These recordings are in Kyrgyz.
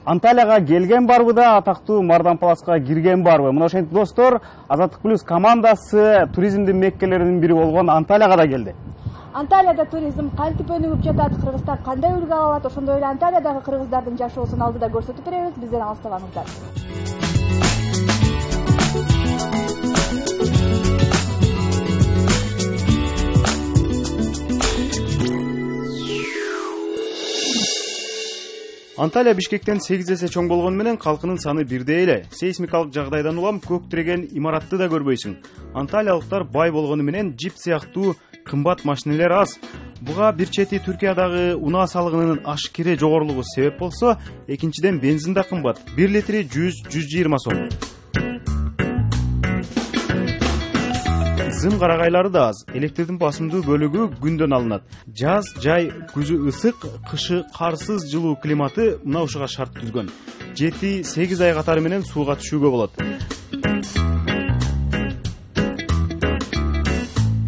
Анталияга келген барбы да, атактуу Мардан Паласка кирген барбы? Мына ошентип достор, Азаттык плюс командасы туризмдин меккелеринин бири болгон Анталияга да келди. Анталияда туризм кантип өнүгүп жатат, Кыргызстан кандай үлгү ала алат, ошондой эле Анталиядагы кыргыздардын жашоосун алдыда көрсөтүп беребиз. Бизден алыстабаңыздар. Анталия Бишкектен 8 эсе чоң болгону менен калкынын саны бирдей эле. Сейсмикалык жагдайдан улам көк тиреген имаратты да көрбөйсүң. Анталиялыктар бай болгону менен джип сыяктуу кымбат машинелер аз. Буга бир чети Түркиядагы унаа салыгынын ашкере жогорулугу себеп болсо, экинчиден бензин да кымбат. 1 литри 100-120 сом. Зым карагайлары да аз. Электрдин басымдуу бөлүгү күндөн алынат. Жаз, жай, күзү ысык, кышы карсыз жылуу климаты мына ушуга шарт түзгөн. 7-8 ай катары менен сууга түшүүгө болот.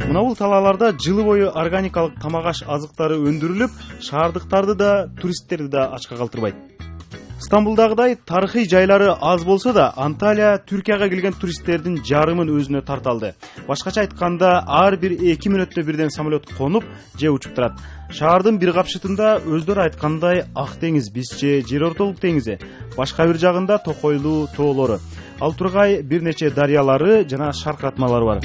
Мына бул талааларда жылы бою органикалык тамак-аш азыктары өндүрүлүп, шаардыктарды да, туристтерди да ачка калтырбайт. Стамбулдагыдай тарыхый жайлары аз болсо да, Анталия Түркияга келген туристтердин жарымын өзүнө тарта алды. Башкача айтканда, ар бир 2 мүнөттө бирден самолет конуп же учуп турат. Шаардын бир капшытында өздөрү айткандай Ак деңиз, Бисче, Жер ортолук деңизи, башка бир жагында Токойлуу тоолору, ал тургай бир нече дарыялары жана шаркыратмалары бар.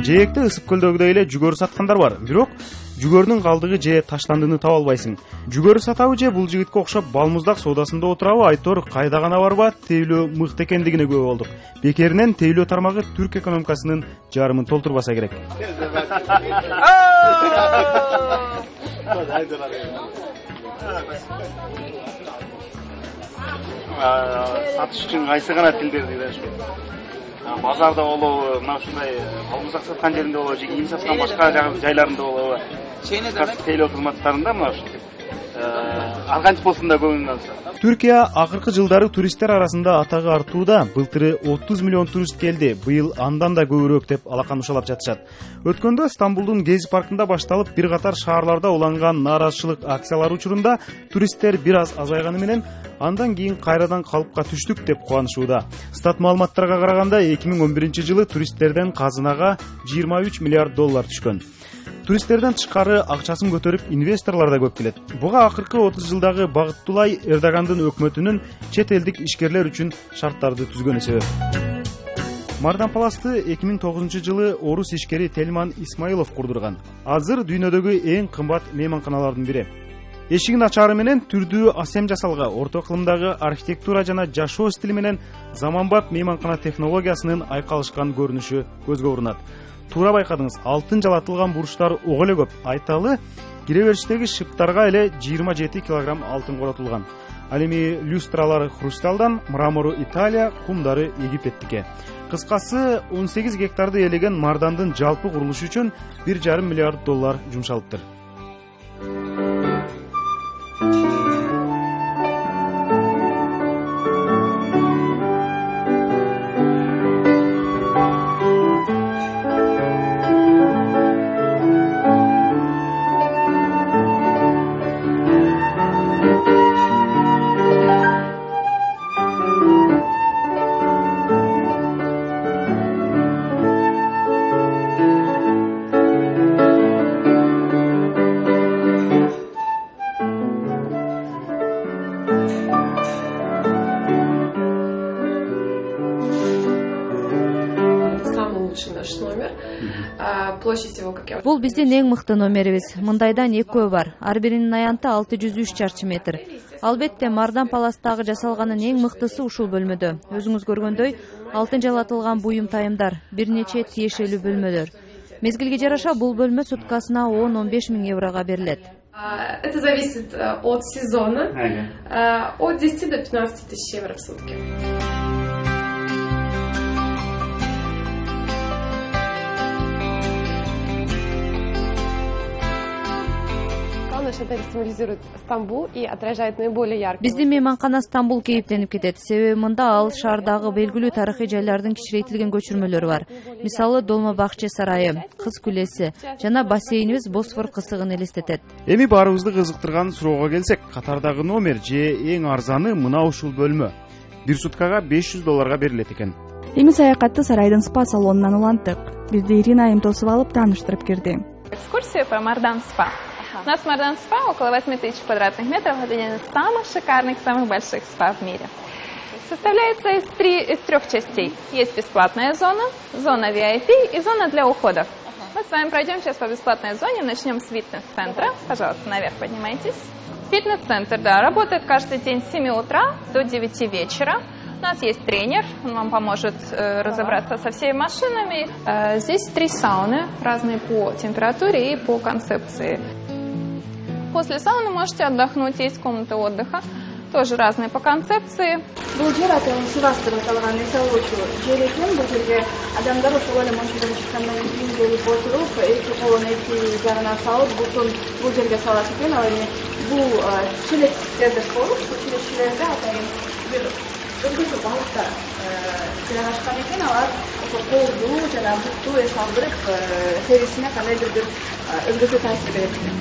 Жээкте ысык көлдөгүдөй эле жүгөрү саткандар бар, бирок жүгөрүнүн калдыгы же таштандыны таба албайсың. Жүгөрү сатабы же бул жигитке окшоп балмуздак соодасында отурабы айтор кайда гана барба тейлөө мыкты экендигине күбө болдук. Бекеринен тейлөө тармагы түрк экономикасынын жарымын толтурбаса керек. Сатыш үчүн кайсы гана тилдерди үйрөнүшпөйт. Базарда болобу, мына ушундай балмуздак саткан жеринде болобу, же кийим саткан башка жайларында болобу, тейлөө кызматтарында мына ушинтип кантип болсун да көңүл алса. Түркия акыркы жылдары туристтер арасында атагы артууда. Былтыры 30 миллион турист келди, быйыл андан да көбүрөөк деп алакан ушалап жатышат. Өткөндө Стамбулдун Гези паркында башталып, бир катар шаарларда уланган нааразычылык акциялары учурунда туристтер бир аз азайганы менен, андан кийин кайрадан калыпка түштүк деп кубанышууда. Стат маалыматтарга караганда 2011-жылы туристтерден казынага 23 миллиард доллар түшкөн. Туристтерден тышкары акчасын көтөрүп инвесторлор да көп келет. Буга акыркы 30 жылдагы Багыттуулай Эрдогандын өкмөтүнүн чет элдик ишкерлер үчүн шарттарды түзгөнү себеп. Мардан Паласты 2009-жылы орус ишкери Тельман Исмаилов курдурган. Азыр дүйнөдөгү эң кымбат мейманканалардын бири. Эшигин ачары менен түрдүү асем жасалга, орто кылымдагы архитектура жана жашоо стили менен заманбап мейманкана технологиясынын айкалышкан көрүнүшү көзгө урунат. Туура байкадыңыз, алтын жалатылган бурчтар ого эле көп. Айталы, кире бериштеги шыптарга эле 27 килограмм алтын коротулган. Ал эми люстралары хрусталдан, мрамору Италия, кумдары Египеттике. Кыскасы 18 гектарды ээлеген Мардандын жалпы курулушу үчүн 1,5 миллиард доллар жумшалыптыр. Бул биздин эң мыкты номерибиз. Мындайдан экөө бар. Ар биринин аянты 603 чарчы метр. Албетте, Мардан Паластагы жасалганын эң мыктысы ушул бөлмөдө. Өзүңүз көргөндөй, алтын жалатылган буюм тайымдар, бир нече тиешелүү бөлмөлөр. Мезгилге жараша бул бөлмө суткасына 10-15 миң еврого берилет. Это зависит от сезона. От 10 до 15 тысяч евро в сутки. наш отель символизирует Стамбул и отражает наиболее ярко. Биздин мейманкана Стамбул кейиптенип кетет. Себеби мында ал шаардагы белгилүү тарыхый жайлардын кичирейтилген көчүрмөлөрү бар. Мисалы Долма Бакчы сарайы, Кыз күлеси жана бассейнибиз Босфор кысыгын элестетет. Эми баарыбызды кызыктырган суроого келсек, катардагы номер же эң арзаны мына ушул бөлмө. Бир суткага $500 берилет экен. Эми саякатты сарайдын спа салонунан уланттык. Бизди Ирина Айымтосова алып тааныштырып кирди. Экскурсия по Мардан Спа. У нас Мардан Спа около 8000 квадратных метров. Это один из самых шикарных, самых больших спа в мире. Составляется из трех частей. Есть бесплатная зона, зона VIP и зона для уходов. Мы с вами пройдем сейчас по бесплатной зоне. Начнем с фитнес-центра. Пожалуйста, наверх поднимайтесь. Фитнес-центр, да, работает каждый день с 7 утра до 9 вечера. У нас есть тренер, он вам поможет разобраться со всеми машинами. Здесь 3 сауны, разные по температуре и по концепции. После сауны можете отдохнуть, есть комнаты отдыха, тоже разные по концепции. Бул жер аталган Севастов аталган эсалоочу жер экен. Бул жерге адамдар ошол эле машинадан чыккандан кийин келип отуруп, эки колун эки жагына салып, бутун бул жерге салат экен. Ал эми бул чилекстерди коюп, бул чилекстерде атайын бир өзгөчө балыктар жайгашкан экен. Алар ошо колду жана бутту эс алдырып, терисине кандайдыр бир өзгөчө таасир берет экен.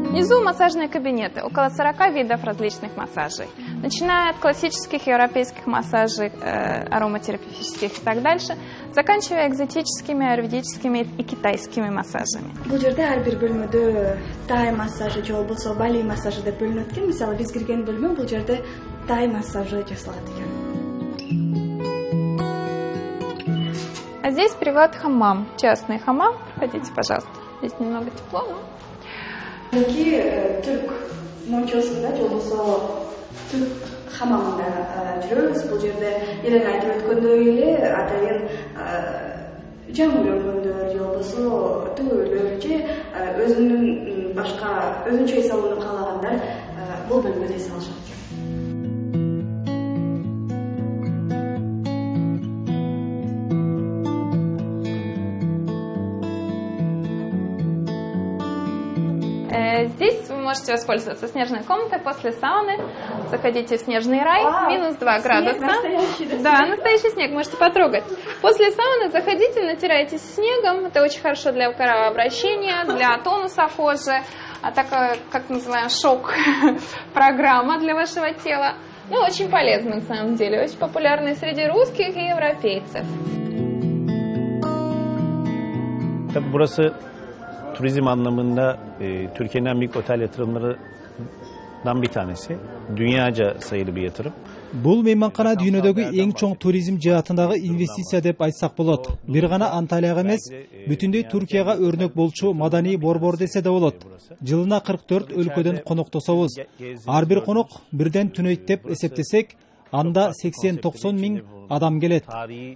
Внизу массажные кабинеты, около 40 видов различных массажей. Начиная от классических европейских массажей, ароматерапевтических и так дальше, заканчивая экзотическими, аюрведическими и китайскими массажами. Бул жерде ар бир бөлмөдө тай массажы же болбосо бали массажы деп бөлүнөт экен. Мисалы биз кирген бөлмө бул жерде тай массажы жасалат экен. А здесь приват-хаммам, частный хаммам. Проходите, пожалуйста. Здесь немного тепло, но... Түрк мончосунда же болбосо түрк хамамында жүрөбүз. Бул жерде элең айтып өткөндөй эле атайын жаңы үйрөнгөндөр же болбосо төбөлөр же өзүнүн башка өзүнчө эс алууну каалагандар бул бөлмөдө эс алышат экен. Здесь вы можете воспользоваться снежной комнатой после сауны. Заходите в снежный рай, минус 2 градуса. Да, настоящий снег, можете потрогать. После сауны заходите, натирайтесь снегом. Это очень хорошо для кровообращения, для тонуса кожи. А такая, как называем, шок-программа для вашего тела. Ну, очень полезно на самом деле, очень популярна среди русских и европейцев. Burası turizm anlamında Türkiye'nin en büyük otel yatırımlarından bir tanesi. Dünyaca sayılı bir yatırım. Бул мейманкана дүйнөдөгү эң чоң туризм жаатындагы инвестиция деп айтсак болот. Бир гана Анталияга эмес, бүтүндөй Туркияга өрнөк болчу маданий борбор десе да болот. Жылына 44 өлкөдөн коноктособуз. Ар бир конок бирден түнөйт деп эсептесек, анда 80-90 миң адам келет.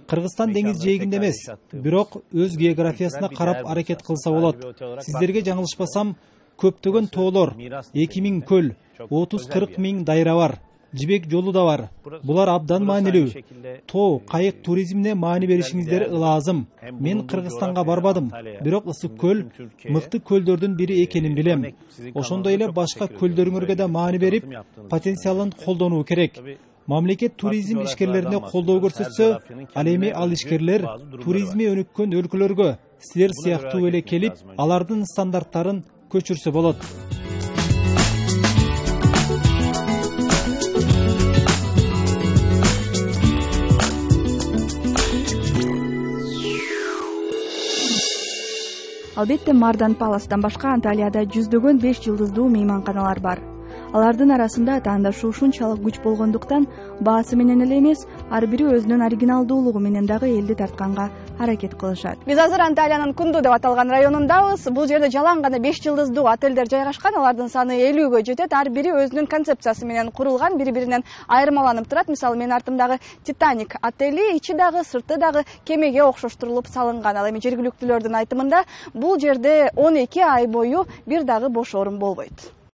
Кыргызстан деңиз жээгинде эмес, бирок өз географиясына карап аракет кылса болот. Сиздерге жаңылышпасам, көптөгөн тоолор, 2000 көл, 30-40 миң дайра бар. Жибек жолу да бар. Булар абдан маанилүү. Тоо, кайык туризмине маани беришиңиздер ылаазым. Мен Кыргызстанга барбадым, бирок ысык көл мыкты көлдөрдүн бири экенин билем. Ошондой эле башка көлдөрүңөргө да маани берип, потенциалын колдонуу керек. Мамлекет туризм ишкерлерине колдоо көрсөтсө, ал эми ал ишкерлер туризми өнүккөн өлкөлөргө силер сыяктуу эле келип, алардын стандарттарын көчүрсө болот. Албетте Мардан Паластан башка Анталияда жүздөгөн 5 жылдыздуу мейманканалар бар. Алардын арасында тандашуу ушунчалык күч болгондуктан баасы менен эле эмес, ар бири өзүнүн оригиналдуулугу менен дагы элди тартканга аракет кылышат. Биз азыр Анталиянын Кунду деп аталган районундабыз. Бул жерде жалаң гана 5 жылдыздуу отелдер жайгашкан. Алардын саны 50гө жетет. Ар бири өзүнүн концепциясы менен курулган, бири-биринен айырмаланып турат. Мисалы, менин артымдагы Титаник отели ичи дагы, сырты дагы кемеге окшоштурулуп салынган. Ал эми жергиликтүүлөрдүн айтымында бул жерде 12 ай бою бир дагы бош орун болбойт.